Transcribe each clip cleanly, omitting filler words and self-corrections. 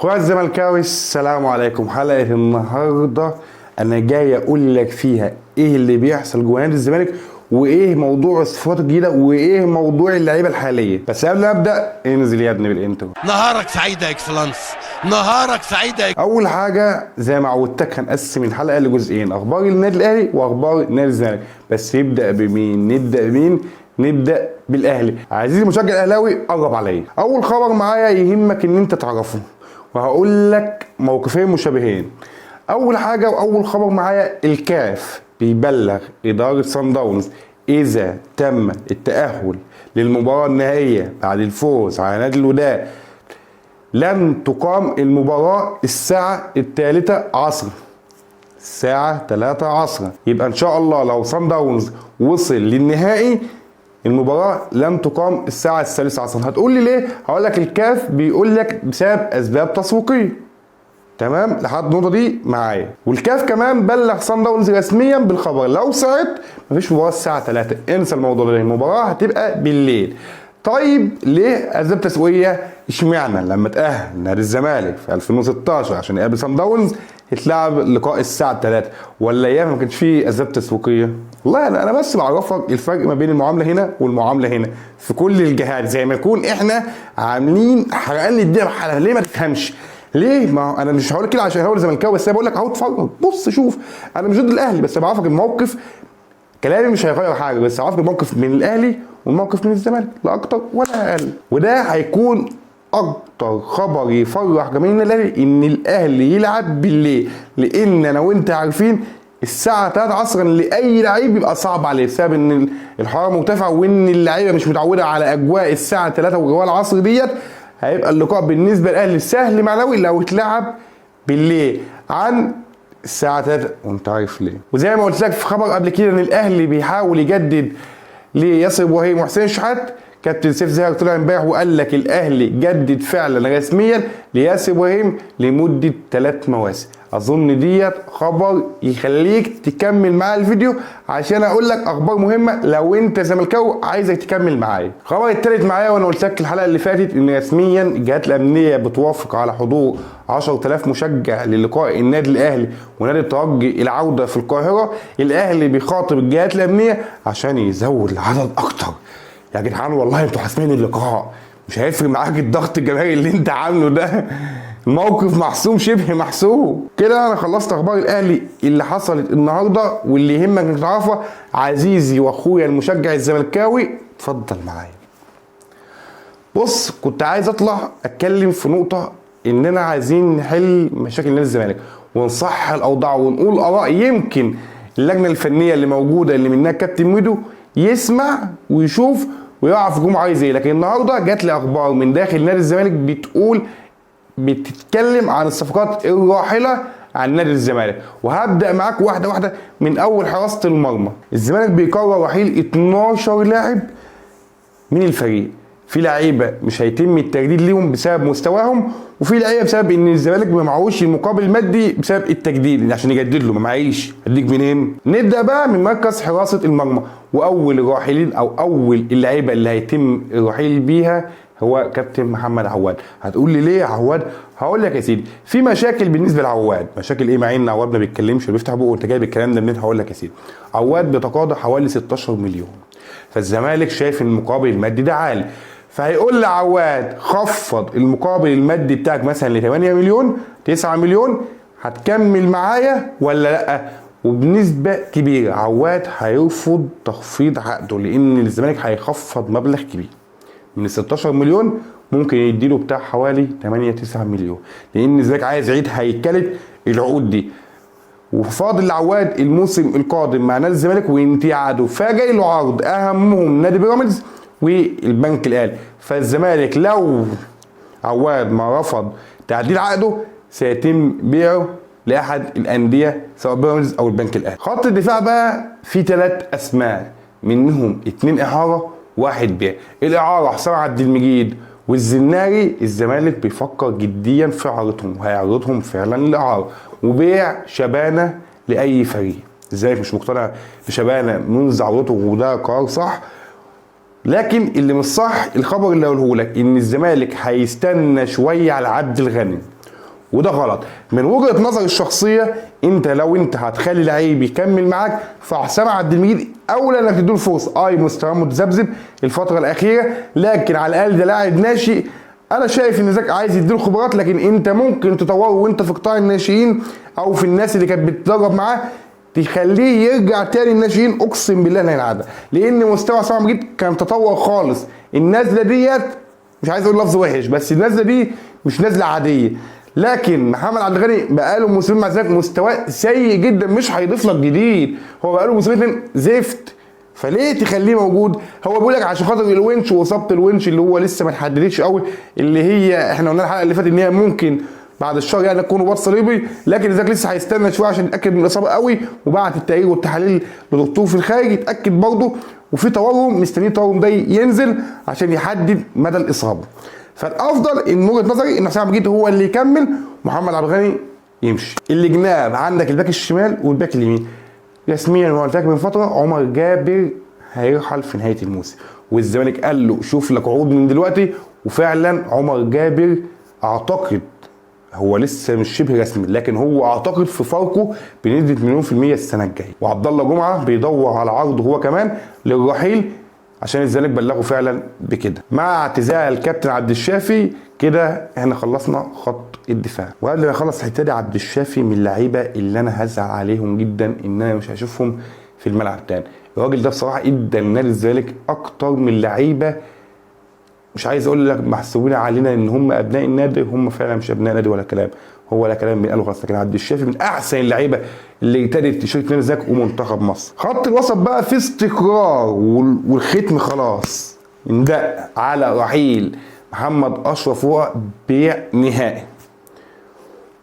اخويا الزملكاوي السلام عليكم. حلقه النهارده انا جاي اقول لك فيها ايه اللي بيحصل جوه نادي الزمالك، وايه موضوع الصفات الجديده، وايه موضوع اللعيبه الحاليه. بس قبل ما ابدا انزل يا ابني بالانترو. نهارك سعيد يا اكسلانس، نهارك سعيد يا اول حاجه زي ما عودتك هنقسم الحلقه لجزئين، اخبار النادي الاهلي واخبار نادي الزمالك. بس يبدا بمين؟ نبدا بالاهلي. عزيزي المشجع الاهلاوي قرب عليا. اول خبر معايا يهمك ان انت تعرفه، وهقول لك موقفين مشابهين. اول حاجه واول خبر معايا، الكاف بيبلغ اداره صن داونز اذا تم التاهل للمباراه النهائيه بعد الفوز على نادي الوداد لن تقام المباراه الساعه 3 عصرا. الساعه 3 عصرا، يبقى ان شاء الله لو صن داونز وصل للنهائي المباراة لم تقام الساعة 3 عصرا. هتقول لي ليه؟ هقول لك الكاف بيقول لك بسبب أسباب تسويقية. تمام؟ لحد النقطة دي معايا. والكاف كمان بلغ صن داونز رسميا بالخبر، لو صعد مفيش مباراة الساعة 3، انسى الموضوع ده، المباراة هتبقى بالليل. طيب ليه اسباب تسويقيه؟ اشمعنى لما تاهل نادي الزمالك في 2016 عشان يقابل صن داونز اتلعب لقاء الساعه 3، ولا ايام ما كانش فيه اسباب تسويقيه؟ والله انا بس بعرفك الفرق ما بين المعامله هنا والمعامله هنا في كل الجهات، زي ما يكون احنا عاملين حرقان الدنيا بحالها. ليه ما تفهمش؟ ليه؟ ما انا مش هقول كده عشان هو الزملكاوي، بس انا بقول لك اهو اتفرج، بص شوف، انا مش ضد الاهلي بس بعرفك الموقف. كلامي مش هيغير حاجه، بس عارف الموقف من الاهلي والموقف من الزمالك، لا اكتر ولا اقل. وده هيكون اكتر خبر يفرح جماهير الاهلي، ان الاهلي يلعب بالليل، لان انا وانت عارفين الساعه 3 عصرا لاي لعيب بيبقى صعب عليه بسبب ان الحراره مرتفعه، وان اللعيبه مش متعوده على اجواء الساعه 3 وجوال العصر ديت. هيبقى اللقاء بالنسبه للاهلي سهل معنوي لو اتلعب بالليل عن الساعة 3، وانت عارف ليه. وزي ما قلت لك في خبر قبل كده ان الاهلي بيحاول يجدد لياسر ابراهيم وحسين الشحات. كابتن سيف زاهر طلع امبارح وقال لك الاهلي جدد فعلا رسميا لياسر ابراهيم لمده 3 مواسم. اظن ديت خبر يخليك تكمل معايا الفيديو عشان اقول لك اخبار مهمه لو انت زملكاوي عايزك تكمل معايا. الخبر التالت معايا، وانا قلت لك الحلقه اللي فاتت ان رسميا الجهات الامنيه بتوافق على حضور 10000 مشجع للقاء النادي الاهلي ونادي الترجي العوده في القاهره. الاهلي بيخاطب الجهات الامنيه عشان يزود العدد اكتر. يا جدعان والله انتوا حاسمين اللقاء، مش هيفرق معاك الضغط الجماهيري اللي انت عامله ده، الموقف محسوم شبه محسوم. كده انا خلصت اخبار الاهلي اللي حصلت النهارده واللي يهمك انك تعرفها. عزيزي واخويا المشجع الزملكاوي اتفضل معايا. بص، كنت عايز اطلع اتكلم في نقطه اننا عايزين نحل مشاكل نادي الزمالك ونصحح الاوضاع ونقول اراء يمكن اللجنه الفنيه اللي موجوده اللي منها كابتن ميدو يسمع ويشوف ويعرف الجمهور عايز ايه. لكن النهارده جات لي اخبار من داخل نادي الزمالك بتتكلم عن الصفقات الراحله عن نادي الزمالك، وهبدا معاك واحده واحده من اول حراسه المرمى. الزمالك بيقرر رحيل 12 لاعب من الفريق. في لعيبه مش هيتم التجديد ليهم بسبب مستواهم، وفي لعيبه بسبب ان الزمالك ما معهوش المقابل المادي بسبب التجديد عشان يجدد له، ما معيش. اديك منين؟ نبدا بقى من مركز حراسه المرمى، واول الراحلين او اول اللعيبه اللي هيتم الرحيل بيها هو كابتن محمد عواد. هتقول لي ليه عواد؟ هقول لك يا سيدي، في مشاكل بالنسبه لعواد. مشاكل ايه؟ مع ان عواد ما بيتكلمش ولا بيفتح بقه، وانت جايب الكلام ده منين؟ هقول لك يا سيدي، عواد بيتقاضى حوالي 16 مليون، فالزمالك شايف ان المقابل المادي ده عالي، فهيقول لعواد خفض المقابل المادي بتاعك مثلا ل 8 مليون 9 مليون، هتكمل معايا ولا لا؟ وبنسبه كبيره عواد هيرفض تخفيض عقده، لان الزمالك هيخفض مبلغ كبير من 16 مليون، ممكن يديله بتاع حوالي 8 9 مليون، لان الزمالك عايز يعيد هيكله العقود دي. وفاضل لعواد الموسم القادم مع نادي الزمالك وينتهي عقده، فجاي له عرض اهمهم نادي بيراميدز والبنك الاهلي. فالزمالك لو عواد ما رفض تعديل عقده سيتم بيعه لاحد الانديه سواء بيراميدز او البنك الاهلي. خط الدفاع بقى في 3 اسماء، منهم 2 اعاره و1 بيع. الاعاره حسام عبد المجيد والزناري، الزمالك بيفكر جديا في عرضهم وهيعرضهم فعلا للاعاره. وبيع شبانه لاي فريق، الزمالك مش مقتنع بشبانه منذ عودته وده قرار صح. لكن اللي مش صح الخبر اللي هقوله لك ان الزمالك هيستنى شويه على عبد الغني وده غلط من وجهه نظري الشخصيه. انت لو انت هتخلي لعيب يكمل معاك فحسام عبد المجيد اولى انك تديله فرصه. مستواه متذبذب الفتره الاخيره، لكن على الاقل ده لاعب ناشئ. انا شايف ان زاك عايز يديله خبرات، لكن انت ممكن تطوره وانت في قطاع الناشئين او في الناس اللي كانت بتتدرب معاه، تخليه يرجع تاني الناشئين. اقسم بالله لا ينعدى، لان مستوى حسام عبد المجيد كان تطور خالص. النازله ديت مش عايز اقول لفظ وحش، بس النازله دي مش نازله عاديه. لكن محمد عبد الغني بقاله موسمين مع الزمالك مستواه سيء جدا، مش هيضيف لك جديد. هو بقاله موسمين زفت، فليه تخليه موجود؟ هو بيقول لك عشان خاطر الونش واصابه الونش اللي هو لسه ما اتحددتش قوي، اللي هي احنا قلنا الحلقه اللي فاتت ان هي ممكن بعد الشهر يعني تكون رباط صليبي، لكن ازاك لسه هيستنى شويه عشان يتاكد من الاصابه قوي، وبعت التقرير والتحاليل لدكتور في الخارج يتاكد برضه، وفي تورم مستنيين التورم ده ينزل عشان يحدد مدى الاصابه. فالافضل ان وجهه نظري ان حسام عبد المجيد هو اللي يكمل، محمد عبد الغني يمشي. اللي جناب عندك الباك الشمال والباك اليمين. رسميا ما قلت لك من فتره عمر جابر هيرحل في نهايه الموسم، والزمالك قال له شوف لك عروض من دلوقتي، وفعلا عمر جابر اعتقد هو لسه مش شبه رسمي، لكن هو اعتقد في فاركو بنسبه مليون في المية السنه الجايه. وعبد الله جمعه بيدور على عرض هو كمان للرحيل عشان الزمالك بلغوا فعلا بكده. مع اعتزال الكابتن عبد الشافي كده احنا خلصنا خط الدفاع. وقبل ما اخلص الحته دي، عبد الشافي من اللعيبه اللي انا هزعل عليهم جدا ان انا مش هشوفهم في الملعب تاني. الراجل ده بصراحه ادى لنادي الزمالك اكتر من لعيبه، مش عايز اقول لك محسوبين علينا ان هم ابناء النادي، هم فعلا مش ابناء نادي ولا كلام، هو ولا كلام بينقاله خلاص. لكن عبد الشافي من احسن اللعيبه اللي ابتدت تشارك نادي الزمالك ومنتخب مصر. خط الوسط بقى في استقرار والختم خلاص اندق على رحيل محمد اشرف، هو بيع نهائي.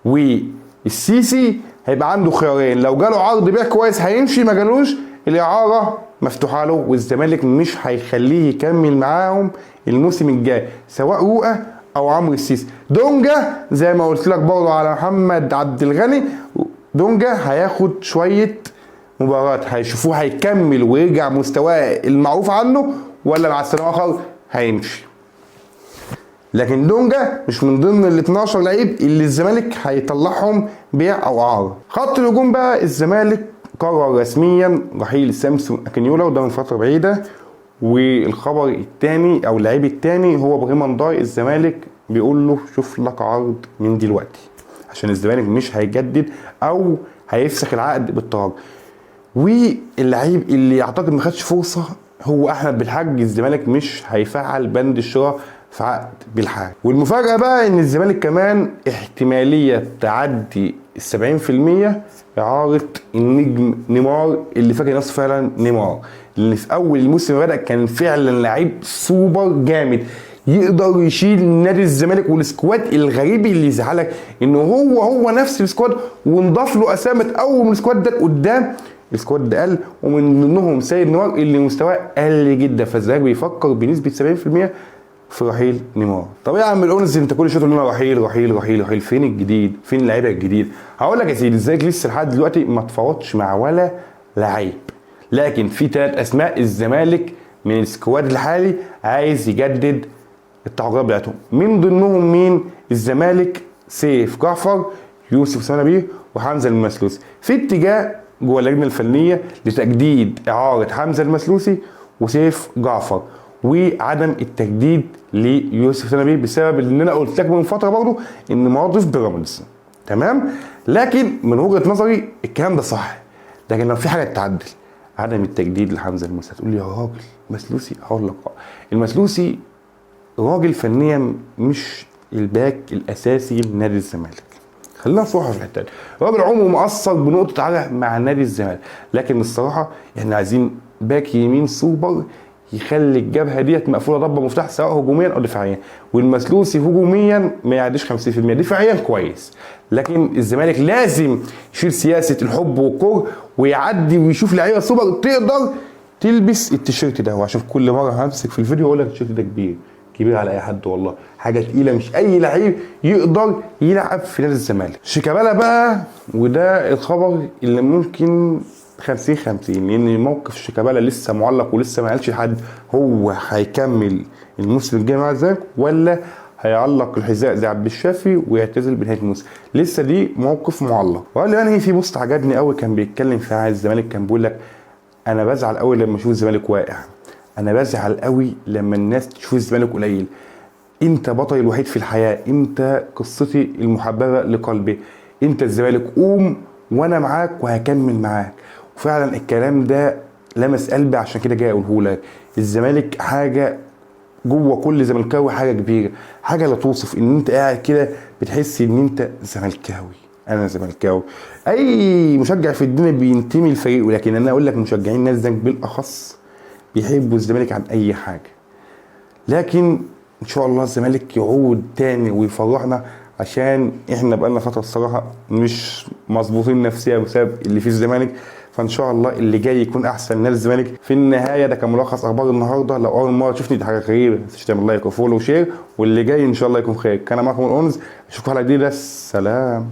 والسيسي هيبقى عنده خيارين، لو جاله عرض بيع كويس هيمشي، ما جالوش الاعاره مفتوحه له، والزمالك مش هيخليه يكمل معاهم الموسم الجاي سواء رؤى او عمرو السيسي. دونجا زي ما قلت لك برضه على محمد عبد الغني، دونجا هياخد شويه مباريات هيشوفوه هيكمل ويرجع مستواه المعروف عنه، ولا مع السلامه اخر هيمشي. لكن دونجا مش من ضمن ال 12 لعيب اللي الزمالك هيطلعهم بيع او اعاره. خط الهجوم بقى الزمالك قرر رسميا رحيل سامسون اكينيولا، وده من فتره بعيده. والخبر الثاني او اللعيب الثاني هو ابراهيم نضاي، الزمالك بيقول له شوف لك عرض من دلوقتي عشان الزمالك مش هيجدد او هيفسخ العقد بالتراجع. واللعيب اللي اعتقد ما خدش فرصه هو احمد بالحاج، الزمالك مش هيفعل بند الشراء في عقد بالحاج. والمفاجاه بقى ان الزمالك كمان احتماليه تعدي 70% اعاره النجم نيمار، اللي فاكر نفسه فعلا نيمار، اللي في اول الموسم بدأ كان فعلا لعيب سوبر جامد يقدر يشيل نادي الزمالك والسكواد. الغريب اللي يزعلك انه هو نفس السكواد وانضاف له اسامه اول من السكواد ده قدام، السكواد ده قل، ومن ضمنهم سيد نيمار اللي مستواه قل جدا. فالزمالك بيفكر بنسبه 70% في رحيل نيمار. طب يا عم الأونس انت كل شويه تقول لنا رحيل رحيل رحيل رحيل، فين الجديد؟ فين اللعيبه الجديد؟ هقول لك يا سيدي الزمالك لسه لحد دلوقتي ما تفاوضش مع ولا لعيب، لكن في 3 اسماء الزمالك من السكواد الحالي عايز يجدد التعاقدات بتاعتهم. من ضمنهم مين؟ الزمالك سيف جعفر، يوسف سنبيه، وحمزه المسلوسي. في اتجاه جوه اللجنه الفنيه لتجديد اعاره حمزه المسلوسي وسيف جعفر، وعدم التجديد ليوسف سنبيه بسبب اللي انا قلت لك من فتره برضه ان مواقف بيراميدز. تمام؟ لكن من وجهه نظري الكلام ده صح، لكن لو في حاجه تتعدل عدم التجديد لحمزه المسلوسي. هتقول لي يا راجل مسلوسي، هقول لك المسلوسي راجل فنيا مش الباك الاساسي لنادي الزمالك، خلينا نصوحه في الحته دي. راجل عمره ما قصر بنقطه عرق مع نادي الزمالك، لكن الصراحه احنا عايزين باك يمين سوبر يخلي الجبهه ديت مقفوله ضبه مفتاح سواء هجوميا او دفاعيا. والمسلوسي هجوميا ما يعديش 50%، دفاعيا كويس، لكن الزمالك لازم يشيل سياسه الحب والكره ويعدي ويشوف لعيبه سوبر تقدر تلبس التيشيرت ده. وعشان كل مره همسك في الفيديو اقول لك التيشيرت ده كبير على اي حد، والله حاجه تقيله، مش اي لعيب يقدر يلعب في نادي الزمالك. شيكابالا بقى، وده الخبر اللي ممكن 50-50، لان موقف شيكابالا لسه معلق ولسه ما قالش لحد هو هيكمل الموسم الجاي مع الزمالك ولا هيعلق الحذاء زي عبد الشافي ويعتزل بنهايه الموسم. لسه دي موقف معلق. وقال لي في بوست عجبني قوي كان بيتكلم فيها عن الزمالك، كان بيقول لك انا بزعل قوي لما اشوف الزمالك واقع، انا بزعل قوي لما الناس تشوف الزمالك قليل، انت بطلي الوحيد في الحياه، انت قصتي المحببه لقلبي، انت الزمالك، قوم وانا معاك وهكمل معاك. وفعلا الكلام ده لمس قلبي، عشان كده جاي اقوله لك. الزمالك حاجه جوه كل زملكاوي، حاجه كبيره، حاجه لا توصف، ان انت قاعد كده بتحس ان انت زملكاوي. انا زملكاوي، اي مشجع في الدنيا بينتمي لفريقه، لكن انا اقول لك مشجعين نادي الزمالك بالاخص بيحبوا الزمالك عن اي حاجه. لكن ان شاء الله الزمالك يعود تاني ويفرحنا، عشان احنا بقالنا فتره الصراحه مش مظبوطين نفسيا بسبب اللي في الزمالك. فان شاء الله اللي جاي يكون احسن نادي الزمالك. في النهايه ده كان ملخص اخبار النهارده. لو اول مره تشوفني دي حاجه غريبه، ما تنساش تعمل لايك وفولو وشير، واللي جاي ان شاء الله يكون خير. كان معاكم الأونز، اشوفكم حلقه جديده، سلام.